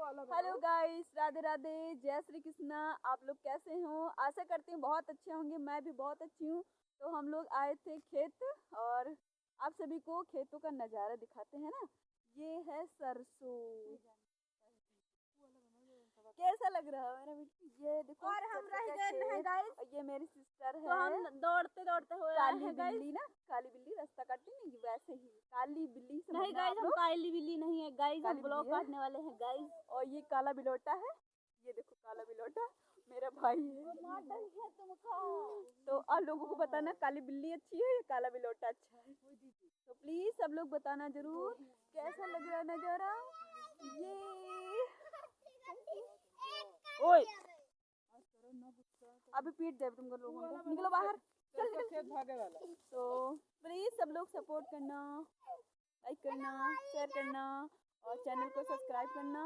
Hello guys, Radhe Radhe, जय श्री कृष्णा। आप लोग कैसे हो? आशा करती हूँ बहुत अच्छे होंगे। मैं भी बहुत अच्छी हूँ। तो हम लोग आए थे खेत और आप सभी को खेतों का नज़ारा दिखाते हैं ना। ये है सरसों। कैसा लग रहा है मेरा बेटी? ये देखो और हम सरसों रह का गए हैं खेत। गाइस। और ये मेरी सिस्टर तो है। हम दौड़ते दौड़ते हुए आए काली हैं गाइस। बिल्ली ना, काली बिल्ली रास्ता काटती नहीं, वैसे ही काली बिल्ली नहीं समझना गाइस, आप हम लोग। काली बिल्ली नहीं है गाइस, हम काली बिल्ली ब्लॉक है। काटने वाले हैं गाइस। और ये काला बिलोटा है। ये देखो काला बिलोटा मेरा भाई है। तो आप लोगों को बताना काली बिल्ली अच्छी है या काला बिलोटा अच्छा है। तो प्लीज सब लोग बताना जरूर कैसा लग रहा है नजारा। ये ओए अभी पीट दे तुम लोगों को, निकलो बाहर। चल निकल भागे वाला। तो प्लीज सब लोग सपोर्ट करना, लाइक करना, शेयर करना और चैनल को सब्सक्राइब करना।